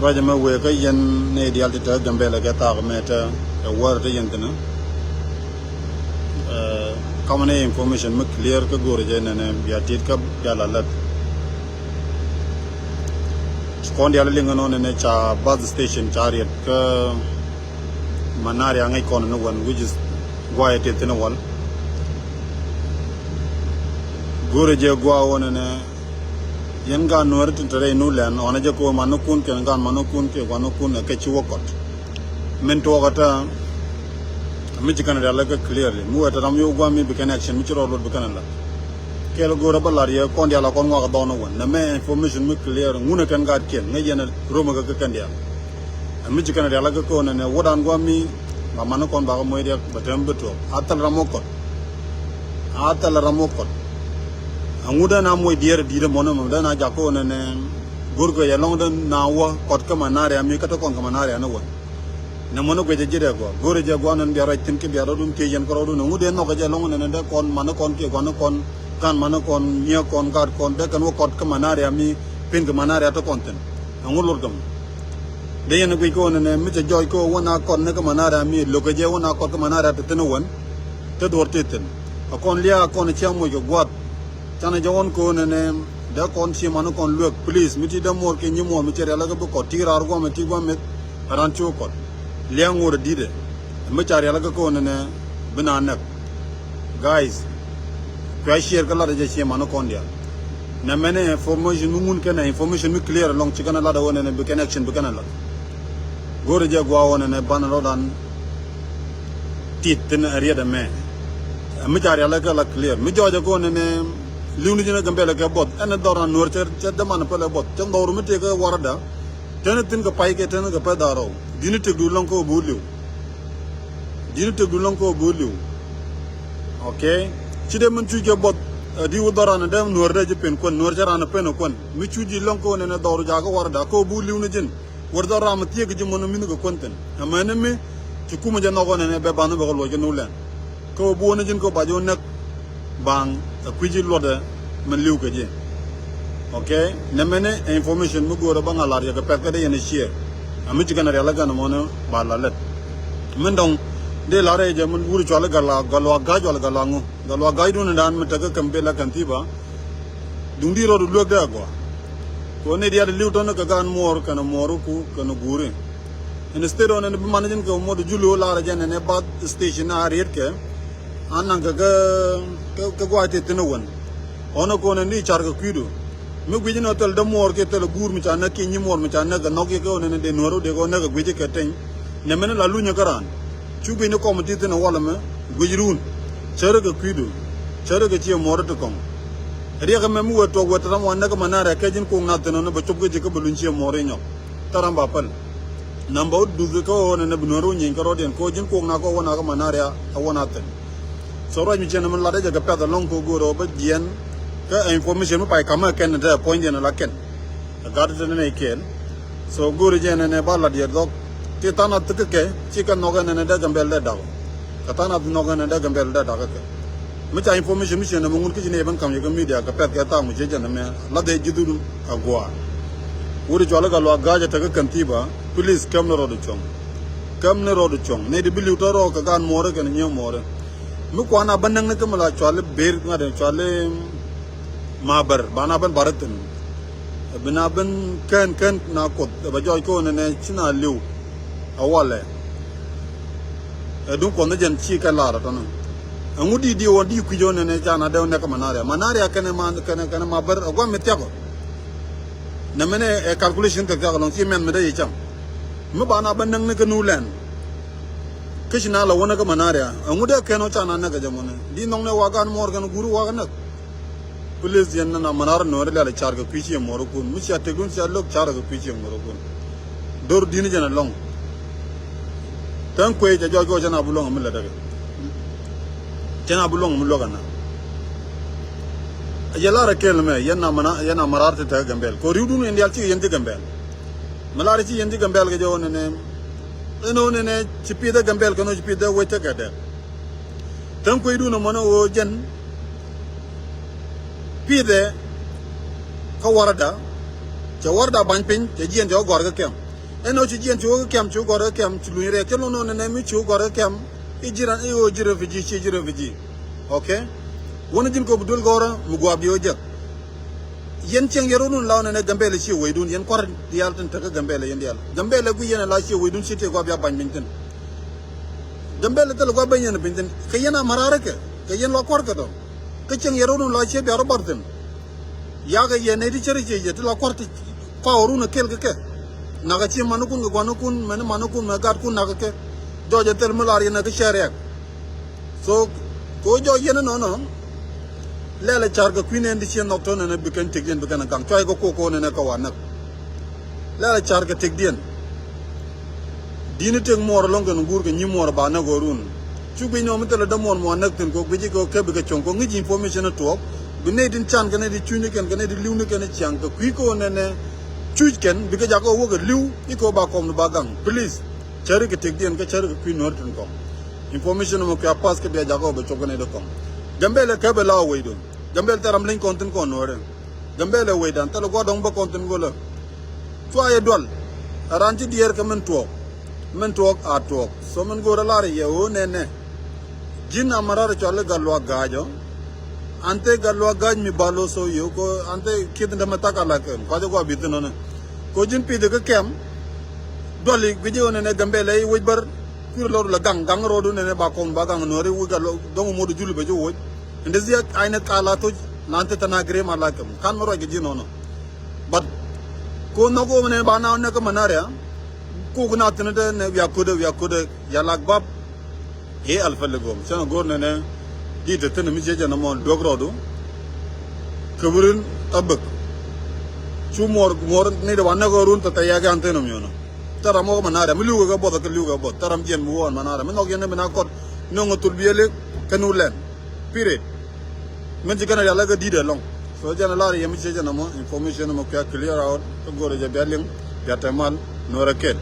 Rajama Weka Yen Nadialta Gambela Gata Meta, a word Yentana. Common information clear Kagurijan and Biatika Galalat. Scondi Alinganon and a bus station chariot Manaria Icon no one, which is why it is in a wall. Gurija Guaon and Yanga Nuert in Tere Nulan, Onajako Manukun, Kangan Manukun, Wanukun, a Ketchuokot. Mentogata Michigan Relaga clearly. Move at Ramu Guami became action, Mitchell Road Bucanala. Kelgora Balaria, Condiala Conwa Donovan, the main information clear, Munakan got killed, Nayan Romaga Candia. A Michigan Relaga Con and a Wodan Guami, Mamanokon Bagamodia, but Tembeto, Atal Ramokot. Atal Ramokot. Amuda Namwe dear Dida Monum, then I Jacon and Gurgo along the Nawa, Kotka Manaria, Mikatokon Manaria, no one. Namono Gajego, Gorija Guan and the right thing to be a rodum Kajan Korodun, Mudan Nogajalon and another con Manokon, Guanocon, Can Manokon, Neocon, Gardcon, Decan Kotka Manaria, me, Pink Manaria to content. And Ulurdum. They and we go and Mr. Joyko, one acon Necamanaria, me, Lokaja, one acon Manaria to Tenuan, Tedwar Titan. A con Lia con a chamu, what? Chana Jawan Kon and the con Shimanokon look, please, Miti the more can you more material or Tira Argom, Tigwam, Aranchokot. Liang would did it. Macharialakon and banana. Guys, Crashia Kalaraja Manocondia. Namene information moon can information clear along Chicanala one and a connection Bucanala. Gorija Guawan and a Banarodan teeth in area the man. A Macharialaka clear. Mijoja Gon and Lunijana Gambela bot and a Doran nurture, the Manapella bot, Tandormitaka Warada, Tenetin Pike, Tenaga Pedaro. Didn't take Dulonko Bulu. Didn't take Dulonko Bulu. Okay? Chideman Chuja bot a Diudaran and them nor Regipin, Norja and a penocon. Michuji Lonko and a Dorjago or Dako Bulunijin. What the Ramatia Monominago content. A maname, Chukumajanovan and a Babanabo Lojanulan. Ko Bonajin ko Bajonak Bang, a Quiji Loda, Maluka. Okay? Namene information Mugo Bangalaria, the Pekade and a shear. A Michigan Relagan Mono, Balalet. Mendong, de la Rejaman Urichola Galwa Gajola Galango, Galwa Gaidun and Anmataka Campella Cantiba, Dundiro to look there. When they had a Luton Kagan more can a Moruku can a Guri. Instead on the managing Gomo to Julio Larajan and about the station Arietke, Anangaga Kawati Tinowan. Onokon and Nicharga Kudu. Mugino tell the more get a gour which are not any more, which are not a Nokia and the Noro, they go never with a catting. Namena Luna Garan. Chubi no comedy in a Wallama, Gujrun, Cheraka Kudu, Cheraka Chia more to come. I remember to what Ramwan Nagamanara, Kajin Kung Nathan on a Bachuka Jacobunchia Moreno, Tarambapal. Number do the co and a Bunurun, Karodian, Kojin Kung Nako, one Agamanaria, a one Athen. So, Raj Gentleman Ladaja Capata Longo Guru, but Jen. Information by Kama can at a point in a laken. A garden and a so Gurijan and a ballad your dog. Titana Tuke, chicken nogan and a dagambel dog. Katana nogan and dagambel dog. Much information mission among kitchen even come you can media, Capet Gatam, Jijan, Lade Jidu, Agua. Would you Alagalo Gaja Taka Cantiba, please come the road chong. Come the road chong, Nady Bilutaro, Kagan Morak and New More. Mukwana Banangamala, Charlie, Bear, Charlie. Mabar, Banaban Baratin. Benaban can Nakot, the Bajoyko and a China Liu, a Wale. A Duke on the Gen Chica Lara. And would you want you Kujon and a Jana down Nakamanaria? Manaria can a man can a maber, a one metiago. Namene a calculation to Gagalon, Siman Medayam. Mubana Banang New land. Kishinala Wanaka Manaria, and would I cannot Chana Nagamon? Did not know Wagan Morgan Guru Waganak. Police Yana Manar Norella Charga Pichi and Moroccan, Misha Tegun shall look Charga Pichi and Moroccan. Dor Dinijan along. Tanque a Jogo Janabulong Military. Janabulong Mulogana. Yalara Kelme, Yana Marata Gambel, Corudun and Yalchi and Gambel. Malarici and Gambel Gajon and name. Then on a Chipida Gambel can Chipida wait together. Tanque do no mono gen. Pide Kawarada, Jawarda Banpin, the Gian Jogorga came. eno ci jien chu kem chu gore kem chu luire ke no ne mi chu gore kem ijiran e o jire fiji ci jire fiji okay wona jin ko budul gora mu gwa biyo je yen ceng yero nun law ne gambele ci weydun yen kor dial tan ta gambele yen dial gambele gu yen la ci weydun ci te gwa biya bañ min tan gambele tel gwa bañ yen bin tan ke yen amarare ke yen lo kor ke do ke ceng yero nun la ci biya robarten ya ga yen di cere ci je la kor ti fawru na kel ke naga ci manukun ga gwanukun men manukun ma gat kun naga ke doje tel mular yen ke sharek so ko jo yen no lele charga queen ndi ci nokto ne bi kan tegden bi kan kan toy go koko ne ko wanak lele charga tegden dina teg mor longen nguur ga ñi mor ba na go run ci bi ñom tele da mon mo nak tin ko bi ji ko kebe ga chonko ngi information to bi ne din chan ga ne di chuni ken ga ne di liwnu ken chang ko kui ko ne chuj ken bi ga jago wo ga liw iko ba kom ba gang please charga tegden ga charga queen nor tin ko information mo ko pass ke be jago be chogane de kom gambele kebe la weydon gambele taram lañ kontin ko nore gambele weydan tala go dong ba kontin go la toye dol aranti dier ka men to a to so men go la re yo ne jin amara chole galwa gajo ante galwa gaj mi balo so yo ko ante kid ndama takala ke ko go bitno ne ko jin pi de ka kem doli video ne gambele wey bar kur lor la gang rodu ne ba kon ba gang nore wu galo dong modu julu be jo woj ndezi ayna kala to nante tanagre malakam kan maro ge jino no but ko no go ne ba na ne ko manare ko guna tene de ne ya kude ya lagbab e alfa le gom sana gor ne di de tene mi jeje na mon dogrodu keburin tabak chu mor ne de wana go run ta ya ga ante no myono tara mo manare mi luga ga bodo ke luga bod taram jen mu won manare mi no gene na ko no ngotul biele kanu len pire men jigana ya laga dide long so jana la yemi je jana mo information mo ka clear out to gore je berling ya tamal no raket